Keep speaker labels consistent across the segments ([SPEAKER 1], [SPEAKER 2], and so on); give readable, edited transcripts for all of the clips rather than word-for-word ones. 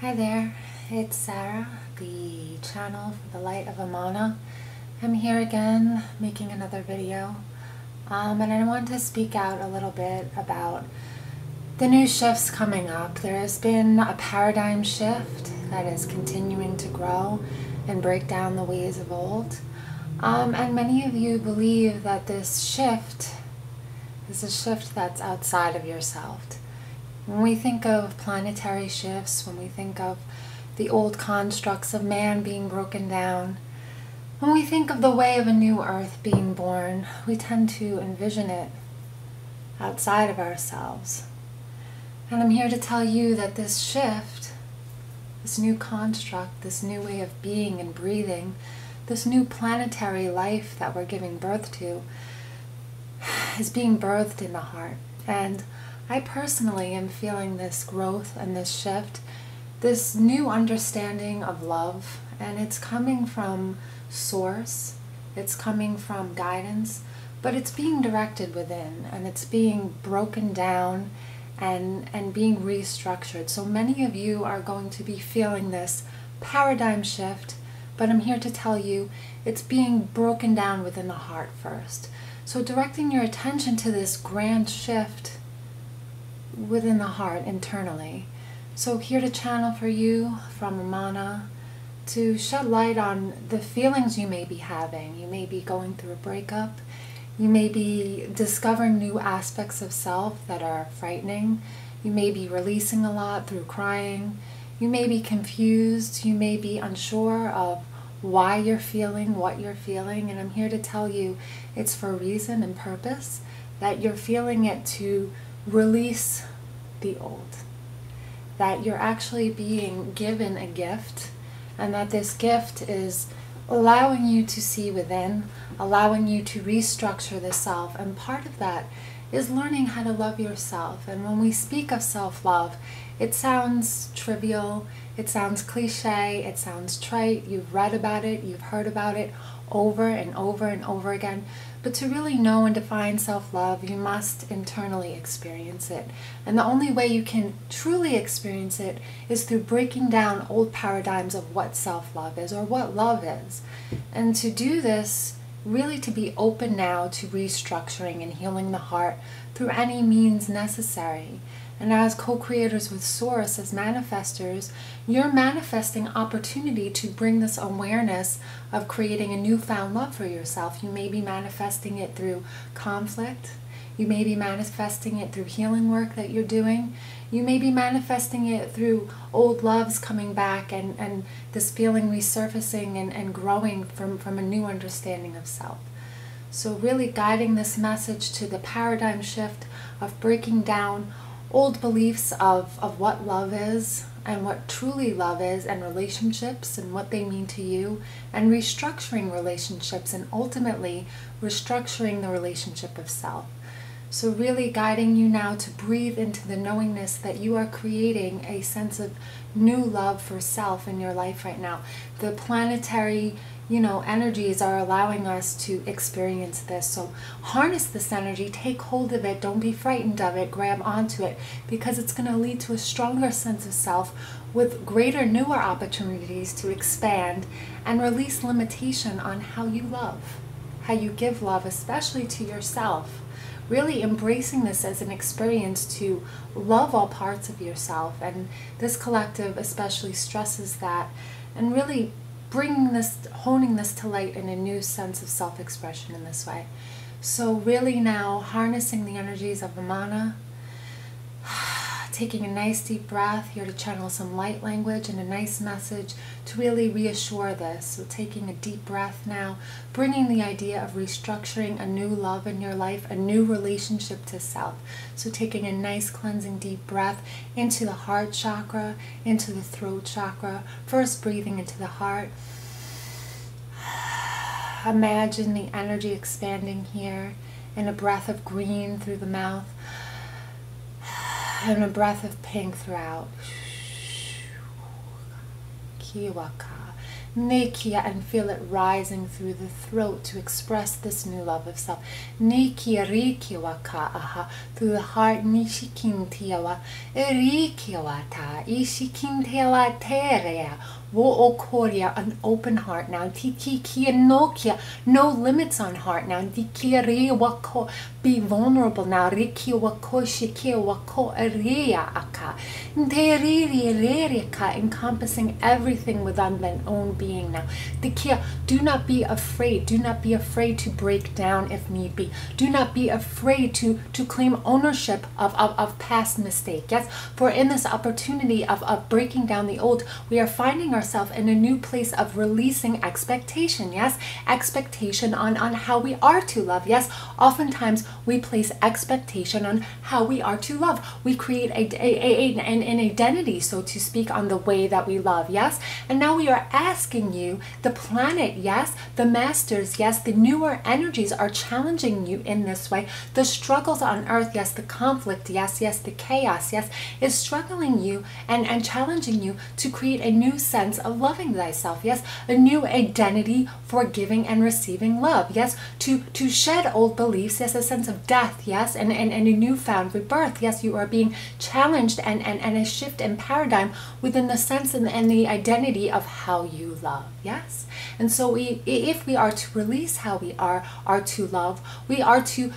[SPEAKER 1] Hi there, it's Sarah, the channel for the Light of Amana. I'm here again making another video, and I want to speak out a little bit about the new shifts coming up. There has been a paradigm shift that is continuing to grow and break down the ways of old, and many of you believe that this shift is a shift that's outside of yourself. When we think of planetary shifts, when we think of the old constructs of man being broken down, when we think of the way of a new earth being born, we tend to envision it outside of ourselves. And I'm here to tell you that this shift, this new construct, this new way of being and breathing, this new planetary life that we're giving birth to, is being birthed in the heart. And I personally am feeling this growth and this shift, this new understanding of love, and it's coming from source, it's coming from guidance, but it's being directed within, and it's being broken down and being restructured. So many of you are going to be feeling this paradigm shift, but I'm here to tell you it's being broken down within the heart first. So directing your attention to this grand shift within the heart internally. So here to channel for you from Amana to shed light on the feelings you may be having. You may be going through a breakup. You may be discovering new aspects of self that are frightening. You may be releasing a lot through crying. You may be confused. You may be unsure of why you're feeling what you're feeling. And I'm here to tell you it's for a reason and purpose, that you're feeling it to release the old, that you're actually being given a gift, and that this gift is allowing you to see within, allowing you to restructure the self. And part of that is learning how to love yourself. And when we speak of self-love, it sounds trivial, it sounds cliche, it sounds trite. You've read about it, you've heard about it over and over and over again. But to really know and define self-love, you must internally experience it. And the only way you can truly experience it is through breaking down old paradigms of what self-love is or what love is. And to do this, really to be open now to restructuring and healing the heart through any means necessary. And as co-creators with Source, as manifestors, you're manifesting opportunity to bring this awareness of creating a newfound love for yourself. You may be manifesting it through conflict. You may be manifesting it through healing work that you're doing. You may be manifesting it through old loves coming back and this feeling resurfacing and growing from a new understanding of self. So really guiding this message to the paradigm shift of breaking down old beliefs of what love is and what truly love is, and relationships and what they mean to you, and restructuring relationships and ultimately restructuring the relationship of self. So really guiding you now to breathe into the knowingness that you are creating a sense of new love for self in your life right now. The planetary energies are allowing us to experience this. So harness this energy, take hold of it, don't be frightened of it, grab onto it, because it's going to lead to a stronger sense of self with greater, newer opportunities to expand and release limitation on how you love, how you give love, especially to yourself. Really embracing this as an experience to love all parts of yourself. And this collective especially stresses that, and really bringing this, honing this to light in a new sense of self-expression in this way. So really now harnessing the energies of Amana, taking a nice deep breath here to channel some light language and a nice message to really reassure this. So taking a deep breath now, bringing the idea of restructuring a new love in your life, a new relationship to self. So taking a nice cleansing deep breath into the heart chakra, into the throat chakra, first breathing into the heart. Imagine the energy expanding here in a breath of green through the mouth, and a breath of pink throughout. Kiwaka. Nekia, and feel it rising through the throat to express this new love of self. Nekia rikiwa ka aha, through the heart. Nishikintiawa rikiwata ishikintiawa terea. Wo okoria, an open heart now. Tiki kia nokia, no limits on heart now. Dikia re wako, be vulnerable now. Riki wako shikia wako area aka. Nteriri ka, encompassing everything within their own being now. Dikia, do not be afraid. Do not be afraid to break down if need be. Do not be afraid to claim ownership of past mistake. Yes, for in this opportunity of breaking down the old, we are finding ourselves in a new place of releasing expectation. Yes, expectation on how we are to love. Yes, oftentimes we place expectation on how we are to love. We create an identity, so to speak, on the way that we love. Yes, and now we are asking you, the planet, yes, the masters, yes, the newer energies are challenging you in this way. The struggles on earth, yes, the conflict, yes, the chaos, yes, is struggling you and challenging you to create a new sense of loving thyself. Yes, a new identity for giving and receiving love. Yes, to shed old beliefs. Yes, a sense of death. Yes, and a newfound rebirth. Yes, you are being challenged and a shift in paradigm within the sense and the identity of how you love. Yes, and so if we are to release how we are to love, we are to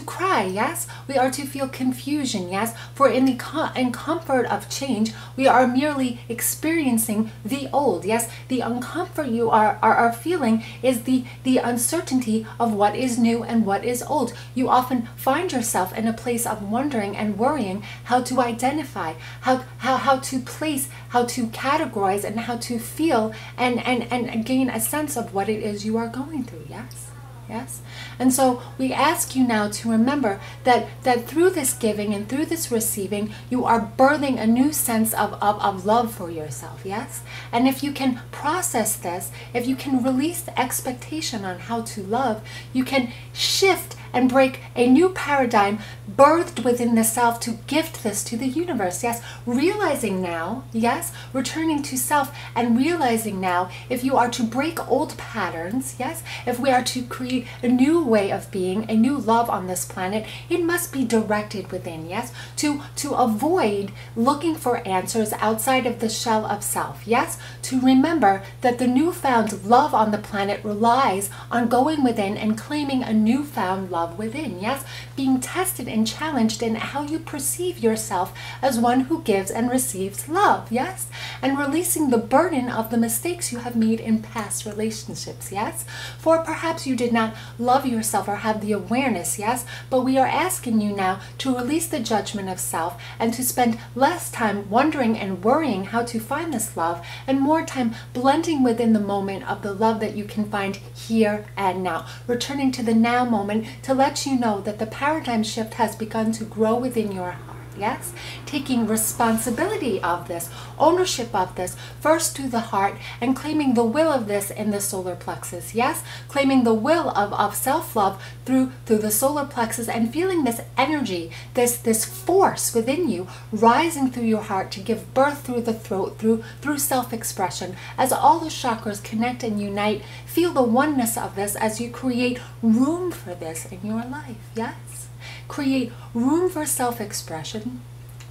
[SPEAKER 1] cry. Yes, we are to feel confusion. Yes, for in comfort of change, we are merely experiencing the old. Yes, the uncomfort you are feeling is the uncertainty of what is new and what is old. You often find yourself in a place of wondering and worrying how to identify, how to place, how to categorize, and how to feel and gain a sense of what it is you are going through. Yes. Yes, and so we ask you now to remember that through this giving and through this receiving, you are birthing a new sense of love for yourself. Yes, and if you can process this, if you can release the expectation on how to love, you can shift and break a new paradigm birthed within the self to gift this to the universe. Yes, realizing now, yes, returning to self and realizing now, if you are to break old patterns, yes, if we are to create a new way of being, a new love on this planet, it must be directed within. Yes, to avoid looking for answers outside of the shell of self. Yes, to remember that the newfound love on the planet relies on going within and claiming a newfound love within. Yes, being tested and challenged in how you perceive yourself as one who gives and receives love. Yes, and releasing the burden of the mistakes you have made in past relationships. Yes, for perhaps you did not love yourself or have the awareness. Yes, but we are asking you now to release the judgment of self and to spend less time wondering and worrying how to find this love and more time blending within the moment of the love that you can find here and now, returning to the now moment to let you know that the paradigm shift has begun to grow within your heart. Yes, taking responsibility of this, ownership of this, first through the heart and claiming the will of this in the solar plexus. Yes, claiming the will of self-love through the solar plexus and feeling this energy, this force within you rising through your heart to give birth through the throat, through self-expression. As all the chakras connect and unite, feel the oneness of this as you create room for this in your life. Yes, create room for self-expression,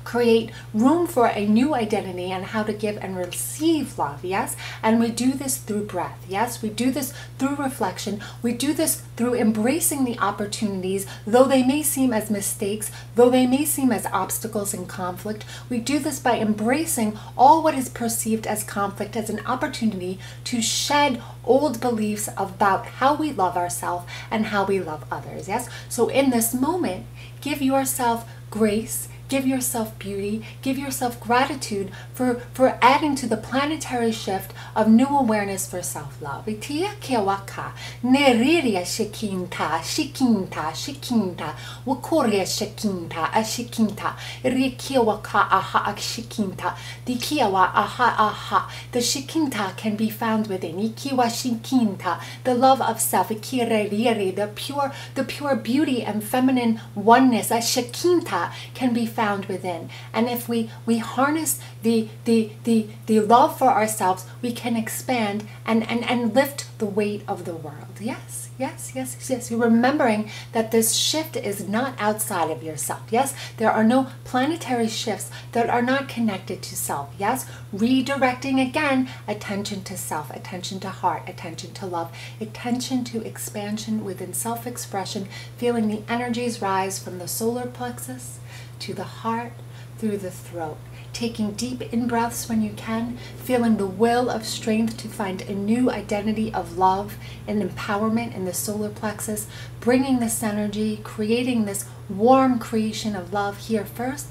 [SPEAKER 1] create room for a new identity and how to give and receive love. Yes, and we do this through breath. Yes, we do this through reflection. We do this through embracing the opportunities, though they may seem as mistakes, though they may seem as obstacles and conflict. We do this by embracing all what is perceived as conflict as an opportunity to shed old beliefs about how we love ourselves and how we love others. Yes, so in this moment, give yourself grace, give yourself beauty, give yourself gratitude for adding to the planetary shift of new awareness for self-love. Itia kiawaka, neriria shikinta, shikinta, shikinta, wakoria shikinta, ashikinta, rikiawaka aha shikinta, the kiawa aha aha. The shikinta can be found within ikiwa shikinta, the love of self, ikireriri, the pure beauty and feminine oneness. A shikinta can be found found within. And if we harness the love for ourselves, we can expand and lift the weight of the world. Yes, yes, yes, yes. You're remembering that this shift is not outside of yourself. Yes, there are no planetary shifts that are not connected to self. Yes, redirecting again, attention to self, attention to heart, attention to love, attention to expansion within self-expression, feeling the energies rise from the solar plexus to the heart, through the throat. Taking deep in-breaths when you can, feeling the will of strength to find a new identity of love and empowerment in the solar plexus, bringing this energy, creating this warm creation of love here first,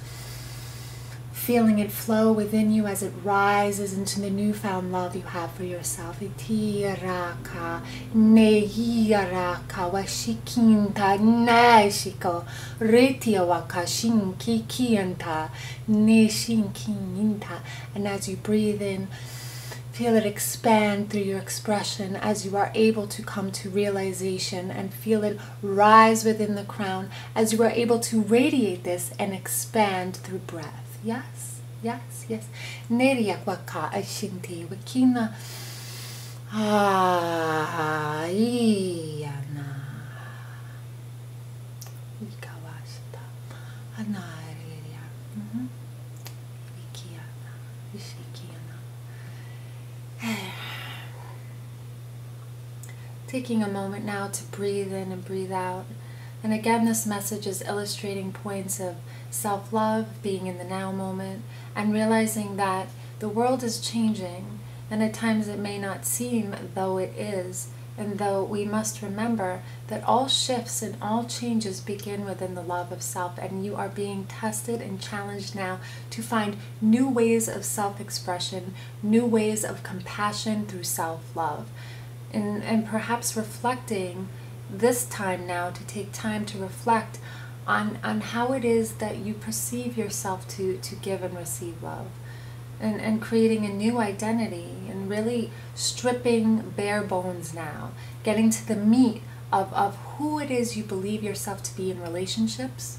[SPEAKER 1] feeling it flow within you as it rises into the newfound love you have for yourself. Itiraka, neiraka, washikinta, nashiko, retiawaka, shinkikianta, neshinkininta. And as you breathe in, feel it expand through your expression as you are able to come to realization, and feel it rise within the crown as you are able to radiate this and expand through breath. Yes, yes, yes. Neriak waka ashinti wakina. Ah, iana. Ikawashita. Anariya. Ikiana. Ishikiana. Taking a moment now to breathe in and breathe out. And again, this message is illustrating points of self-love, being in the now moment, and realizing that the world is changing, and at times it may not seem though it is, and though we must remember that all shifts and all changes begin within the love of self, and you are being tested and challenged now to find new ways of self-expression, new ways of compassion through self-love, and perhaps reflecting this time now, to take time to reflect on how it is that you perceive yourself to give and receive love, and creating a new identity, and really stripping bare bones now, getting to the meat of who it is you believe yourself to be in relationships.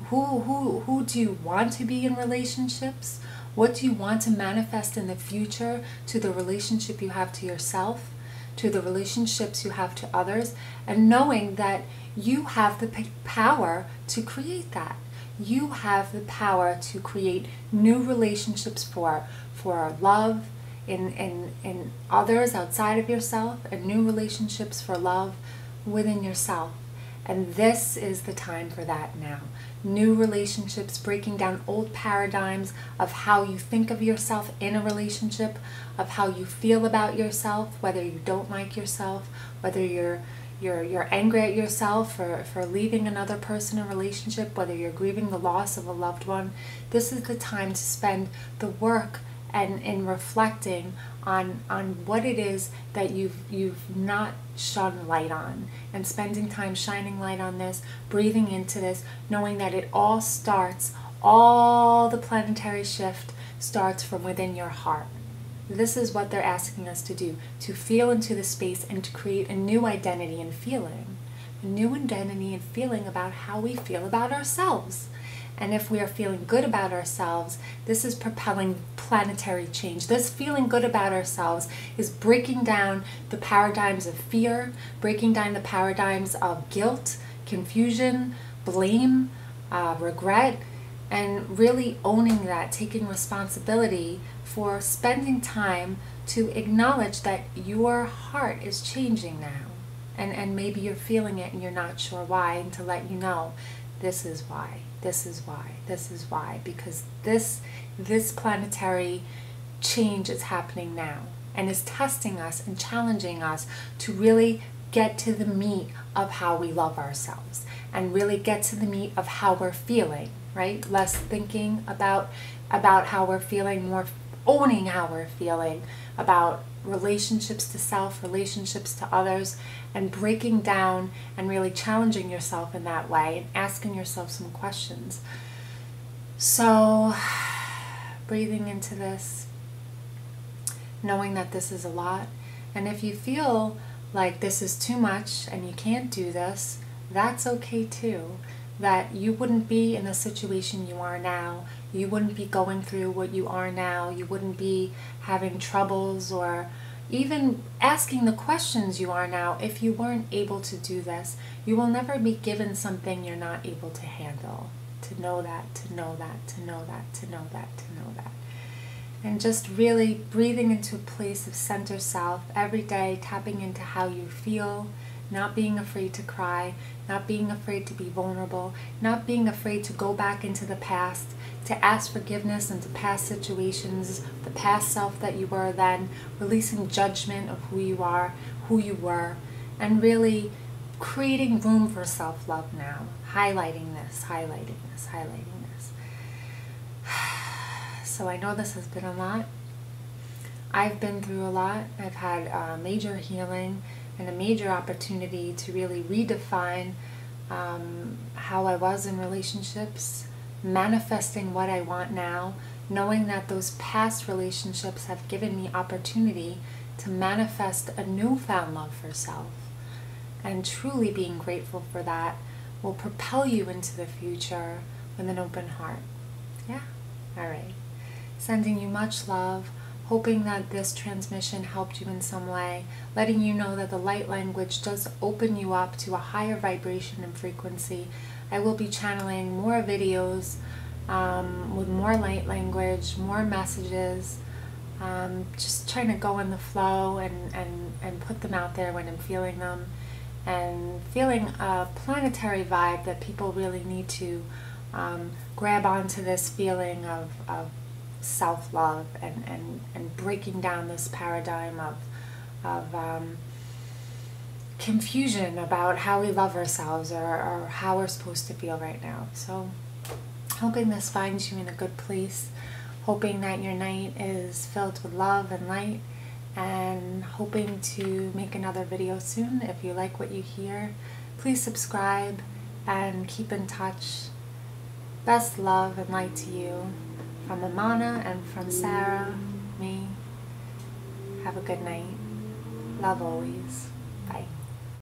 [SPEAKER 1] Who do you want to be in relationships? What do you want to manifest in the future to the relationship you have to yourself, to the relationships you have to others, and knowing that you have the power to create that. You have the power to create new relationships for love in others outside of yourself, and new relationships for love within yourself. And this is the time for that now. New relationships, breaking down old paradigms of how you think of yourself in a relationship, of how you feel about yourself, whether you don't like yourself, whether you're angry at yourself for leaving another person in a relationship, whether you're grieving the loss of a loved one. This is the time to spend the work and in reflecting on what it is that you've not shone light on, and spending time shining light on this, breathing into this, knowing that it all starts, all the planetary shift starts from within your heart. This is what they're asking us to do, to feel into the space and to create a new identity and feeling, a new identity and feeling about how we feel about ourselves. And if we are feeling good about ourselves, this is propelling planetary change. This feeling good about ourselves is breaking down the paradigms of fear, breaking down the paradigms of guilt, confusion, blame, regret, and really owning that, taking responsibility for spending time to acknowledge that your heart is changing now. And maybe you're feeling it and you're not sure why, and to let you know, this is why. This is why, this is why, because this planetary change is happening now, and is testing us and challenging us to really get to the meat of how we love ourselves, and really get to the meat of how we're feeling, right? Less thinking about how we're feeling, more owning how we're feeling, about relationships to self, relationships to others, and breaking down and really challenging yourself in that way, and asking yourself some questions. So, breathing into this, knowing that this is a lot, and if you feel like this is too much and you can't do this, that's okay too. that you wouldn't be in the situation you are now. You wouldn't be going through what you are now. You wouldn't be having troubles or even asking the questions you are now if you weren't able to do this. You will never be given something you're not able to handle. To know that, to know that, to know that, to know that, to know that. And just really breathing into a place of center self every day, tapping into how you feel, not being afraid to cry, not being afraid to be vulnerable, not being afraid to go back into the past, to ask forgiveness into past situations, the past self that you were then, releasing judgment of who you are, who you were, and really creating room for self-love now, highlighting this, highlighting this, highlighting this. So I know this has been a lot. I've been through a lot. I've had major healing and a major opportunity to really redefine how I was in relationships, manifesting what I want now, knowing that those past relationships have given me opportunity to manifest a newfound love for self. And truly being grateful for that will propel you into the future with an open heart. Yeah? All right. Sending you much love, hoping that this transmission helped you in some way, letting you know that the light language does open you up to a higher vibration and frequency. I will be channeling more videos with more light language, more messages, just trying to go in the flow and put them out there when I'm feeling them, and feeling a planetary vibe that people really need to grab onto this feeling of self-love and breaking down this paradigm of confusion about how we love ourselves or how we're supposed to feel right now. So hoping this finds you in a good place, hoping that your night is filled with love and light, and hoping to make another video soon. If you like what you hear, please subscribe and keep in touch. Best love and light to you from Amana and from Sarah, me. Have a good night. Love always. Bye.